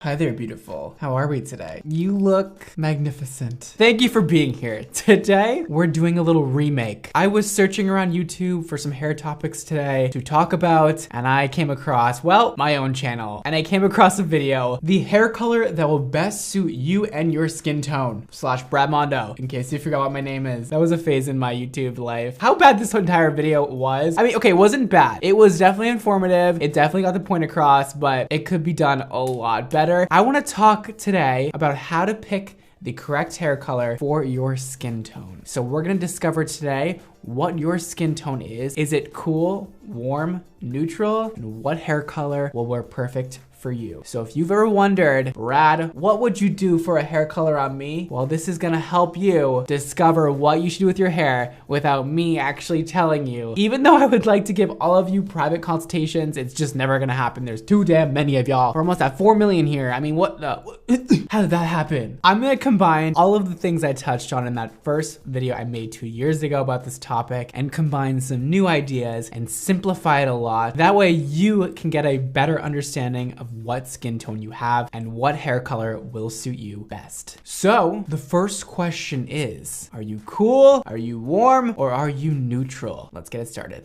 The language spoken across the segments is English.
Hi there, beautiful. How are we today? You look magnificent. Thank you for being here. Today, we're doing a little remake. I was searching around YouTube for some hair topics today to talk about, and I came across, well, my own channel. And I came across a video, the hair color that will best suit you and your skin tone, / Brad Mondo, in case you forgot what my name is. That was a phase in my YouTube life. How bad this entire video was. I mean, okay, it wasn't bad. It was definitely informative. It definitely got the point across, but it could be done a lot better. I want to talk today about how to pick the correct hair color for your skin tone. So we're gonna discover today what your skin tone is. Is it cool, warm, neutral? And what hair color will work perfect for you? So if you've ever wondered, Brad, what would you do for a hair color on me? Well, this is gonna help you discover what you should do with your hair without me actually telling you. Even though I would like to give all of you private consultations, it's just never gonna happen. There's too damn many of y'all. We're almost at 4 million here. I mean, what the, how did that happen? I'm gonna combine all of the things I touched on in that first video I made 2 years ago about this topic and combine some new ideas and simplify it a lot. That way you can get a better understanding of what skin tone you have and what hair color will suit you best. So the first question is, are you cool, are you warm, or are you neutral? Let's get it started.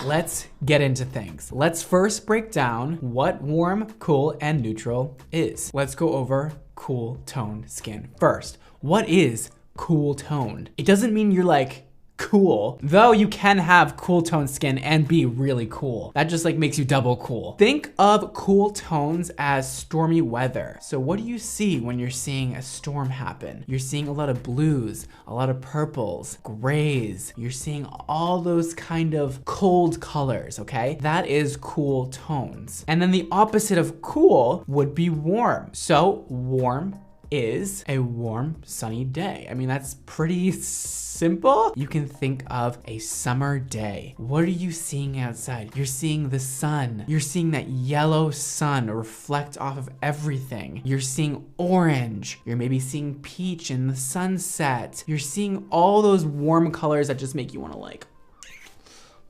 Let's get into things. Let's first break down what warm, cool, and neutral is. Let's go over cool toned skin first. What is cool toned? It doesn't mean you're like cool, though you can have cool toned skin and be really cool. That just like makes you double cool. Think of cool tones as stormy weather. So what do you see when you're seeing a storm happen? You're seeing a lot of blues, a lot of purples, grays. You're seeing all those kind of cold colors, okay? That is cool tones. And then the opposite of cool would be warm. So warm is a warm, sunny day. I mean, that's pretty simple. You can think of a summer day. What are you seeing outside? You're seeing the sun. You're seeing that yellow sun reflect off of everything. You're seeing orange. You're maybe seeing peach in the sunset. You're seeing all those warm colors that just make you want to like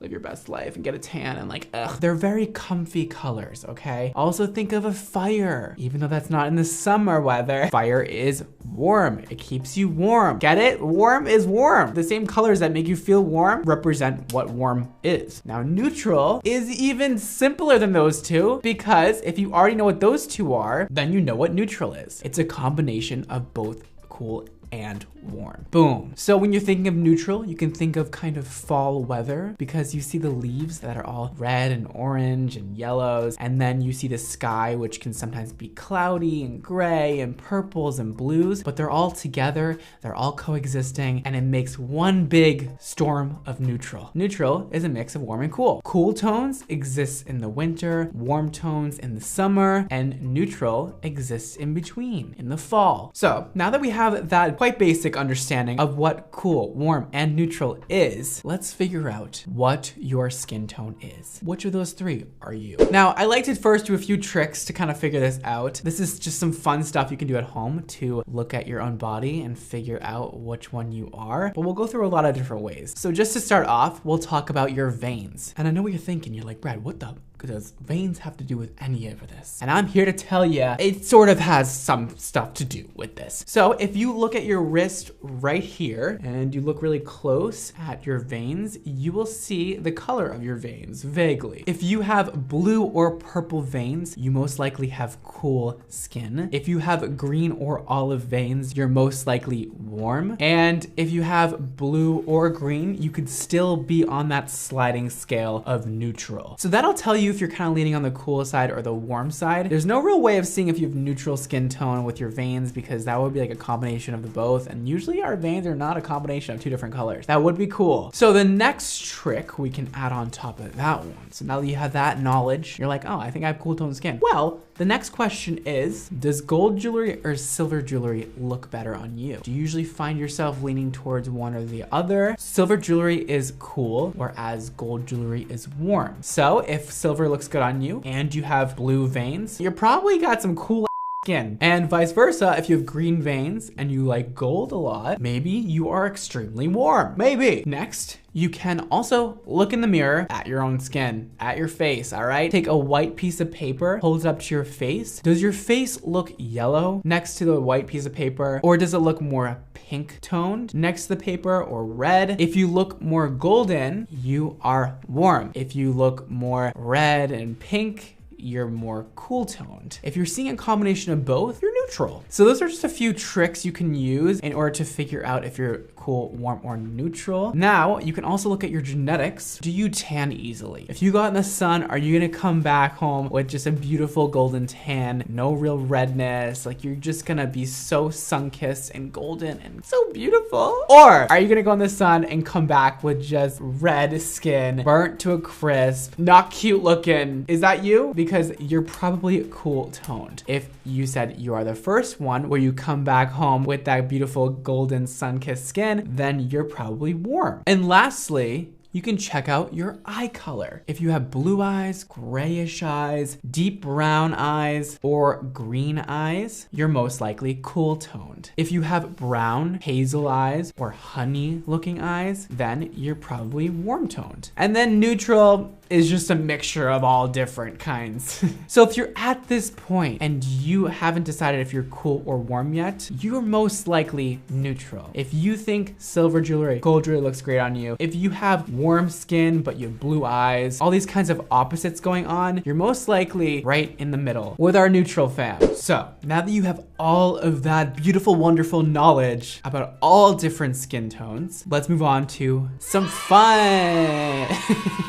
live your best life and get a tan and like, ugh. They're very comfy colors, okay? Also think of a fire. Even though that's not in the summer weather, fire is warm. It keeps you warm. Get it? Warm is warm. The same colors that make you feel warm represent what warm is. Now, neutral is even simpler than those two because if you already know what those two are, then you know what neutral is. It's a combination of both cool and warm. Boom. So when you're thinking of neutral, you can think of kind of fall weather because you see the leaves that are all red and orange and yellows. And then you see the sky, which can sometimes be cloudy and gray and purples and blues, but they're all together. They're all coexisting and it makes one big storm of neutral. Neutral is a mix of warm and cool. Cool tones exist in the winter, warm tones in the summer, and neutral exists in between in the fall. So now that we have that quite basic understanding of what cool, warm, and neutral is, let's figure out what your skin tone is. Which of those three are you? Now, I like to first do a few tricks to kind of figure this out. This is just some fun stuff you can do at home to look at your own body and figure out which one you are, but we'll go through a lot of different ways. So just to start off, we'll talk about your veins. And I know what you're thinking. You're like, Brad, what the does veins have to do with any of this? And I'm here to tell you, it sort of has some stuff to do with this. So if you look at your wrist right here and you look really close at your veins, you will see the color of your veins vaguely. If you have blue or purple veins, you most likely have cool skin. If you have green or olive veins, you're most likely warm. And if you have blue or green, you could still be on that sliding scale of neutral. So that'll tell you if you're kind of leaning on the cool side or the warm side. There's no real way of seeing if you have neutral skin tone with your veins because that would be like a combination of the both. And usually our veins are not a combination of two different colors. That would be cool. So the next trick we can add on top of that one. So now that you have that knowledge, you're like, oh, I think I have cool toned skin. Well, the next question is, does gold jewelry or silver jewelry look better on you? Do you usually find yourself leaning towards one or the other? Silver jewelry is cool, whereas gold jewelry is warm. So if silver looks good on you and you have blue veins, you're probably got some cool skin. And vice versa, if you have green veins and you like gold a lot, maybe you are extremely warm. Maybe. Next, you can also look in the mirror at your own skin, at your face, all right? Take a white piece of paper, hold it up to your face. Does your face look yellow next to the white piece of paper? Or does it look more pink toned next to the paper, or red? If you look more golden, you are warm. If you look more red and pink, you're more cool toned. If you're seeing a combination of both, you're neutral. So those are just a few tricks you can use in order to figure out if you're cool, warm, or neutral. Now, you can also look at your genetics. Do you tan easily? If you go out in the sun, are you gonna come back home with just a beautiful golden tan, no real redness? Like you're just gonna be so sun-kissed and golden and so beautiful? Or are you gonna go in the sun and come back with just red skin, burnt to a crisp, not cute looking? Is that you? Because you're probably cool toned. If you said you are the first one where you come back home with that beautiful golden sun-kissed skin, then you're probably warm. And lastly, you can check out your eye color. If you have blue eyes, grayish eyes, deep brown eyes, or green eyes, you're most likely cool toned. If you have brown, hazel eyes, or honey looking eyes, then you're probably warm toned. And then neutral is just a mixture of all different kinds. So if you're at this point and you haven't decided if you're cool or warm yet, you're most likely neutral. If you think silver jewelry, gold jewelry looks great on you, if you have warm skin but you have blue eyes, all these kinds of opposites going on, you're most likely right in the middle with our neutral fam. So now that you have all of that beautiful, wonderful knowledge about all different skin tones, let's move on to some fun.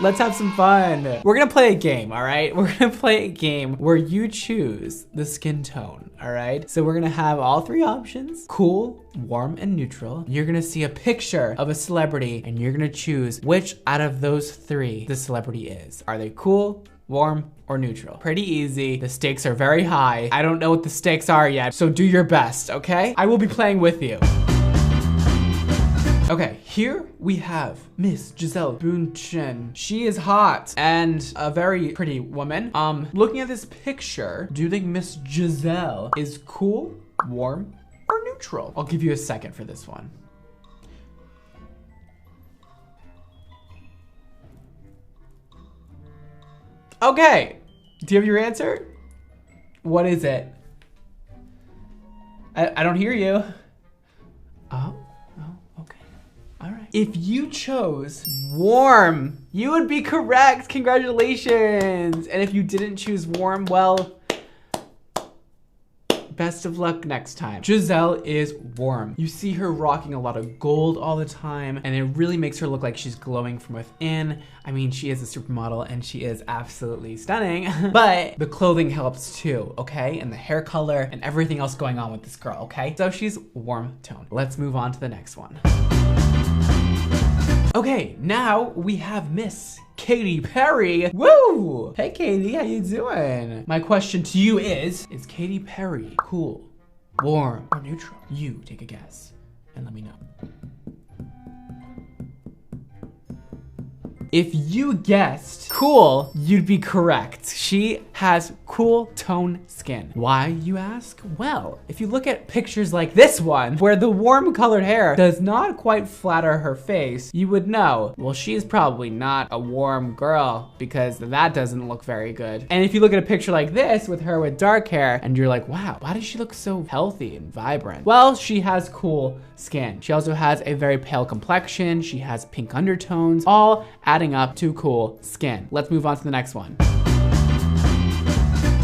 Let's have some fun. We're gonna play a game, all right? We're gonna play a game where you choose the skin tone, all right? So we're gonna have all three options: cool, warm, and neutral. You're gonna see a picture of a celebrity and you're gonna choose which out of those three the celebrity is. Are they cool, warm, or neutral? Pretty easy. The stakes are very high. I don't know what the stakes are yet, so do your best, okay? I will be playing with you. Okay, here we have Miss Giselle Bündchen. She is hot and a very pretty woman. Looking at this picture, do you think Miss Giselle is cool, warm, or neutral? I'll give you a second for this one. Okay, do you have your answer? What is it? I don't hear you. Oh, okay. All right. If you chose warm, you would be correct. Congratulations. And if you didn't choose warm, well, best of luck next time. Giselle is warm. You see her rocking a lot of gold all the time, and it really makes her look like she's glowing from within. I mean, she is a supermodel and she is absolutely stunning, but the clothing helps too, okay? And the hair color and everything else going on with this girl, okay? So she's warm toned. Let's move on to the next one. Okay, now we have Miss Katy Perry. Woo! Hey Katy, how you doing? My question to you is Katy Perry cool, warm, or neutral? You take a guess and let me know. If you guessed cool, you'd be correct. She has cool tone skin. Why, you ask? Well, if you look at pictures like this one, where the warm colored hair does not quite flatter her face, you would know, well, she's probably not a warm girl because that doesn't look very good. And if you look at a picture like this with her with dark hair and you're like, wow, why does she look so healthy and vibrant? Well, she has cool skin. She also has a very pale complexion. She has pink undertones, all adding up to cool skin. Let's move on to the next one.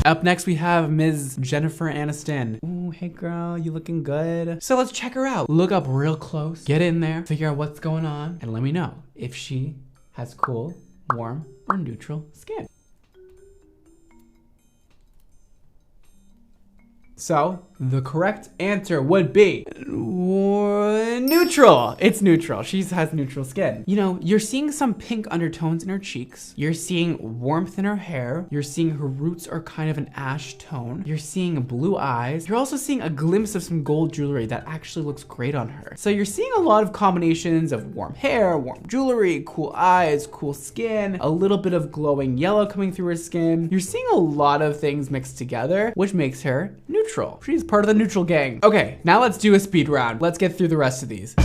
Up next, we have Ms. Jennifer Aniston. Ooh, hey girl, you looking good? So let's check her out. Look up real close, get in there, figure out what's going on, and let me know if she has cool, warm, or neutral skin. So, the correct answer would be warm. Neutral. It's neutral. She has neutral skin. You know, you're seeing some pink undertones in her cheeks. You're seeing warmth in her hair. You're seeing her roots are kind of an ash tone. You're seeing blue eyes. You're also seeing a glimpse of some gold jewelry that actually looks great on her. So you're seeing a lot of combinations of warm hair, warm jewelry, cool eyes, cool skin, a little bit of glowing yellow coming through her skin. You're seeing a lot of things mixed together, which makes her neutral. She's part of the neutral gang. Okay, now let's do a speed round. Let's get through the rest of these.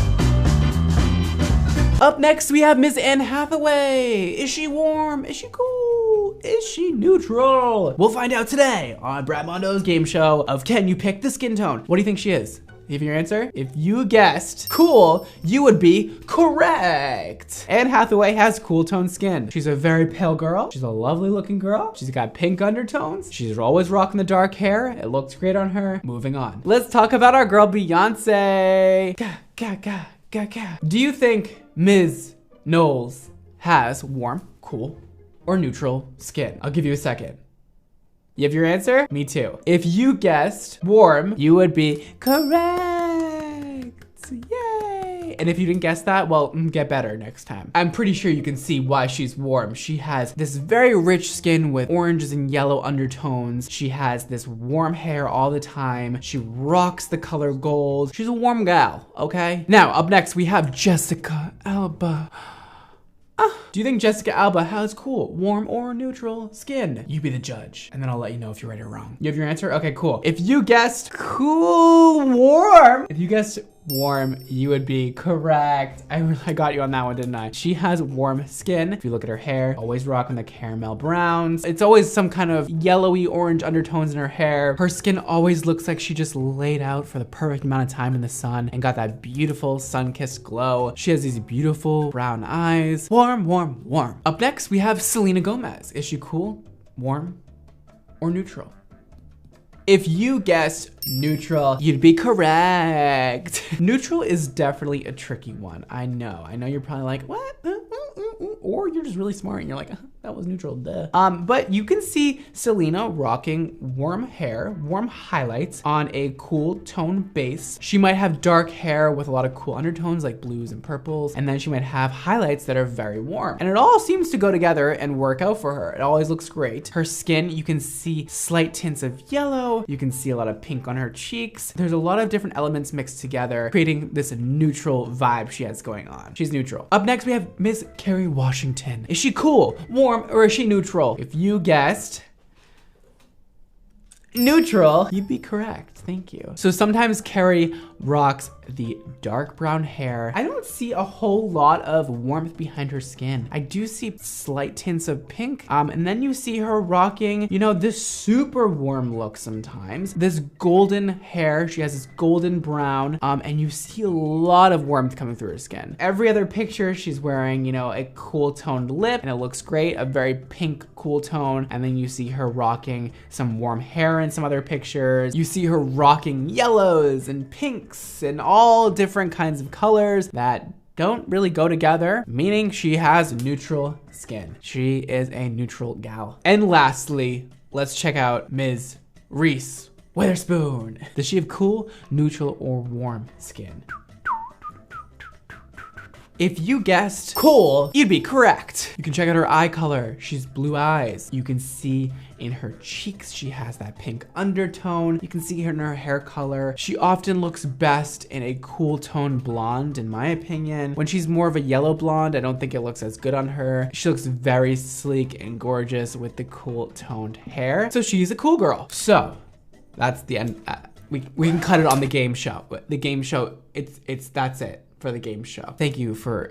Up next, we have Miss Anne Hathaway. Is she warm? Is she cool? Is she neutral? We'll find out today on Brad Mondo's game show of Can You Pick the Skin Tone? What do you think she is? Give your answer. If you guessed cool, you would be correct. Anne Hathaway has cool toned skin. She's a very pale girl. She's a lovely looking girl. She's got pink undertones. She's always rocking the dark hair. It looks great on her. Moving on. Let's talk about our girl Beyonce. Do you think Ms. Knowles has warm, cool, or neutral skin? I'll give you a second. You have your answer? Me too. If you guessed warm, you would be correct. Yay. And if you didn't guess that, well, get better next time. I'm pretty sure you can see why she's warm. She has this very rich skin with oranges and yellow undertones. She has this warm hair all the time. She rocks the color gold. She's a warm gal, okay? Now, up next, we have Jessica Alba. Do you think Jessica Alba has cool, warm, or neutral skin? You be the judge, and then I'll let you know if you're right or wrong. You have your answer? Okay, cool. If you guessed cool, warm, if you guessed warm, you would be correct. I got you on that one, didn't I? She has warm skin. If you look at her hair, always rocking the caramel browns. It's always some kind of yellowy orange undertones in her hair. Her skin always looks like she just laid out for the perfect amount of time in the sun and got that beautiful sun-kissed glow. She has these beautiful brown eyes. Warm, warm, warm. Up next, we have Selena Gomez. Is she cool, warm, or neutral? If you guessed neutral, you'd be correct. Neutral is definitely a tricky one. I know you're probably like, what? Or you're just really smart and you're like, that was neutral, duh. But you can see Selena rocking warm hair, warm highlights on a cool tone base. She might have dark hair with a lot of cool undertones like blues and purples, and then she might have highlights that are very warm. And it all seems to go together and work out for her. It always looks great. Her skin, you can see slight tints of yellow. You can see a lot of pink on her cheeks. There's a lot of different elements mixed together, creating this neutral vibe she has going on. She's neutral. Up next, we have Miss Kerry Washington. Is she cool, warm, or is she neutral? If you guessed neutral, you'd be correct. Thank you. So sometimes Kerry rocks the dark brown hair. I don't see a whole lot of warmth behind her skin. I do see slight tints of pink. And then you see her rocking, you know, this super warm look sometimes. This golden hair, she has this golden brown, and you see a lot of warmth coming through her skin. Every other picture, she's wearing, you know, a cool toned lip, and it looks great, a very pink cool tone. And then you see her rocking some warm hair in some other pictures. You see her rocking yellows and pinks and all different kinds of colors that don't really go together, meaning she has neutral skin. She is a neutral gal. And lastly, let's check out Ms. Reese Witherspoon. Does she have cool, neutral, or warm skin? If you guessed cool, you'd be correct. You can check out her eye color. She's blue eyes. You can see in her cheeks, she has that pink undertone. You can see her in her hair color. She often looks best in a cool tone blonde, in my opinion. When she's more of a yellow blonde, I don't think it looks as good on her. She looks very sleek and gorgeous with the cool toned hair. So she's a cool girl. So that's the end. We can cut it on the game show. The game show, that's it for the game show. Thank you for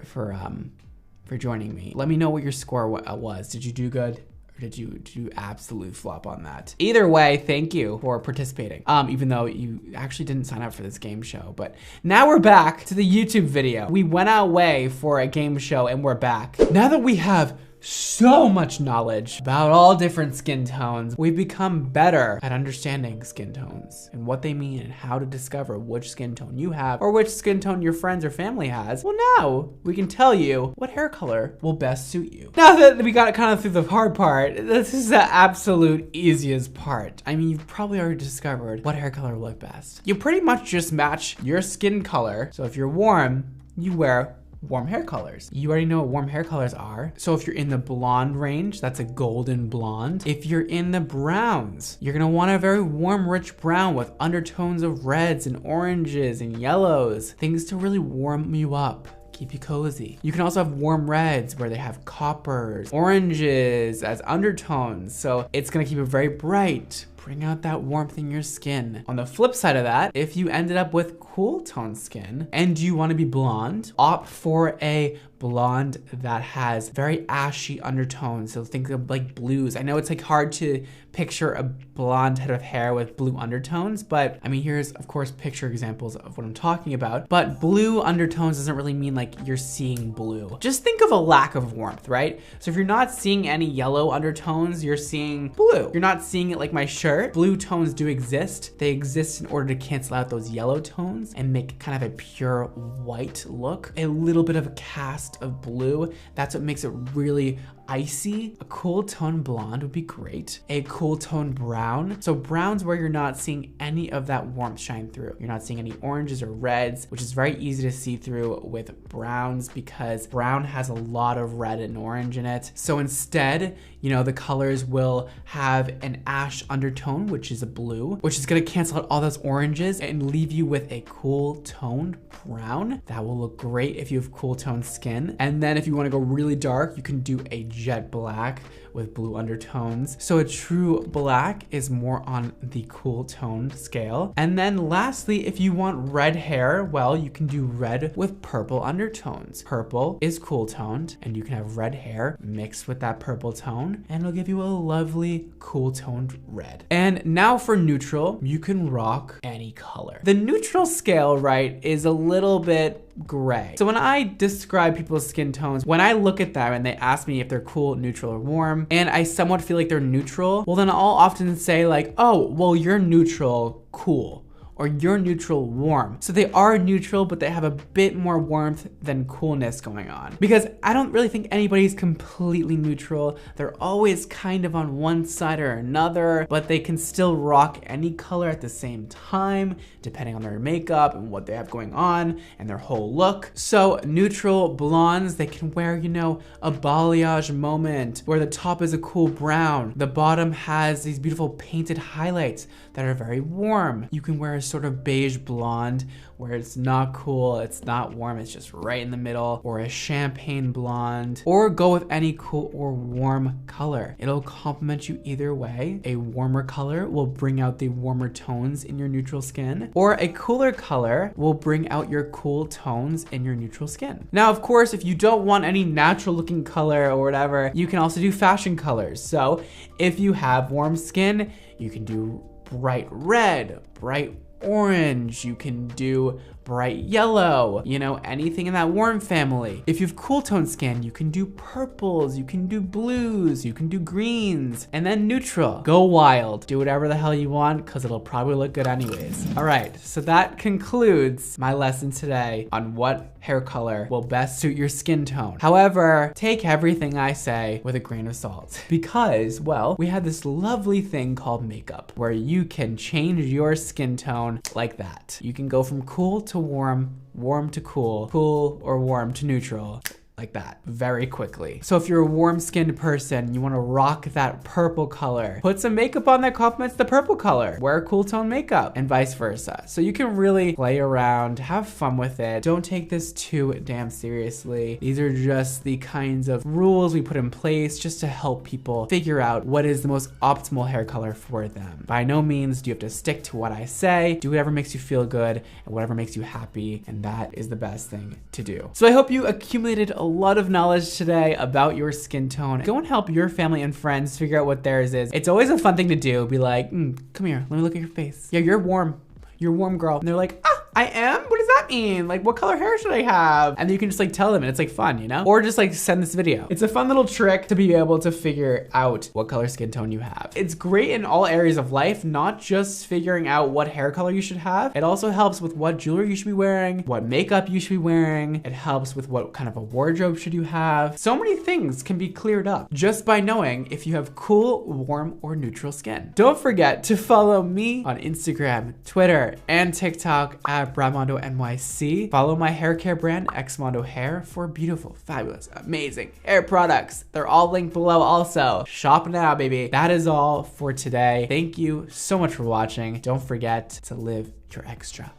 joining me. Let me know what your score was. Did you do good? Or did you absolutely flop on that? Either way, thank you for participating. Even though you actually didn't sign up for this game show. But now we're back to the YouTube video. We went our way for a game show and we're back. Now that we have so much knowledge about all different skin tones. We've become better at understanding skin tones and what they mean and how to discover which skin tone you have or which skin tone your friends or family has. Well, now we can tell you what hair color will best suit you. Now that we got kind of through the hard part, this is the absolute easiest part. I mean, you've probably already discovered what hair color will look best. You pretty much just match your skin color. So if you're warm, you wear warm hair colors. You already know what warm hair colors are. So if you're in the blonde range, that's a golden blonde. If you're in the browns, you're gonna want a very warm, rich brown with undertones of reds and oranges and yellows, things to really warm you up, keep you cozy. You can also have warm reds where they have coppers, oranges as undertones. So it's gonna keep it very bright, bring out that warmth in your skin. On the flip side of that, if you ended up with cool tone skin and you want to be blonde, opt for a blonde that has very ashy undertones. So think of like blues. I know it's like hard to picture a blonde head of hair with blue undertones, but I mean, here's of course picture examples of what I'm talking about. But blue undertones doesn't really mean like you're seeing blue. Just think of a lack of warmth, right? So if you're not seeing any yellow undertones, you're seeing blue. You're not seeing it like my shirt. Blue tones do exist. They exist in order to cancel out those yellow tones and make kind of a pure white look. A little bit of a cast of blue. That's what makes it really icy. A cool tone blonde would be great. A cool tone brown. So brown's where you're not seeing any of that warmth shine through. You're not seeing any oranges or reds, which is very easy to see through with browns because brown has a lot of red and orange in it. So instead, you know, the colors will have an ash undertone, which is a blue, which is gonna cancel out all those oranges and leave you with a cool toned brown. That will look great if you have cool toned skin. And then if you wanna go really dark, you can do a jet black with blue undertones. So a true black is more on the cool toned scale. And then lastly, if you want red hair, well, you can do red with purple undertones. Purple is cool toned and you can have red hair mixed with that purple tone and it'll give you a lovely cool toned red. And now for neutral, you can rock any color. The neutral scale, right, is a little bit gray. So when I describe people's skin tones, when I look at them and they ask me if they're cool, neutral, or warm, and I somewhat feel like they're neutral, well then I'll often say like, oh, well you're neutral, cool. Or you're neutral, warm. So they are neutral, but they have a bit more warmth than coolness going on. Because I don't really think anybody's completely neutral. They're always kind of on one side or another, but they can still rock any color at the same time, depending on their makeup and what they have going on and their whole look. So neutral blondes, they can wear, you know, a balayage moment where the top is a cool brown. The bottom has these beautiful painted highlights that are very warm. You can wear a sort of beige blonde where it's not cool, it's not warm, it's just right in the middle, or a champagne blonde, or go with any cool or warm color. It'll complement you either way. A warmer color will bring out the warmer tones in your neutral skin, or a cooler color will bring out your cool tones in your neutral skin. Now, of course, if you don't want any natural looking color or whatever, you can also do fashion colors. So if you have warm skin, you can do bright red, bright orange, you can do bright yellow, you know, anything in that warm family. If you have cool tone skin, you can do purples, you can do blues, you can do greens, and then neutral. Go wild, do whatever the hell you want because it'll probably look good anyways. All right, so that concludes my lesson today on what hair color will best suit your skin tone. However, take everything I say with a grain of salt because, well, we have this lovely thing called makeup where you can change your skin tone like that. You can go from cool to warm, warm to cool, cool or warm to neutral, like that, very quickly. So if you're a warm-skinned person, you wanna rock that purple color, put some makeup on that complements the purple color, wear cool tone makeup, and vice versa. So you can really play around, have fun with it. Don't take this too damn seriously. These are just the kinds of rules we put in place just to help people figure out what is the most optimal hair color for them. By no means do you have to stick to what I say. Do whatever makes you feel good and whatever makes you happy, and that is the best thing to do. So I hope you accumulated a lot of knowledge today about your skin tone. Go and help your family and friends figure out what theirs is. It's always a fun thing to do. Be like, come here, let me look at your face. Yeah, you're warm, girl. And they're like, ah, I am? What does that mean? Like, what color hair should I have? And then you can just like tell them and it's like fun, you know? Or just like send this video. It's a fun little trick to be able to figure out what color skin tone you have. It's great in all areas of life, not just figuring out what hair color you should have. It also helps with what jewelry you should be wearing, what makeup you should be wearing. It helps with what kind of a wardrobe should you have. So many things can be cleared up just by knowing if you have cool, warm, or neutral skin. Don't forget to follow me on Instagram, Twitter, and TikTok at Bramondo NYC. Follow my hair care brand, Xmondo Hair, for beautiful, fabulous, amazing hair products. They're all linked below also. Shop now, baby. That is all for today. Thank you so much for watching. Don't forget to live your extra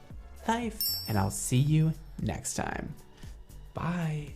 life, and I'll see you next time. Bye.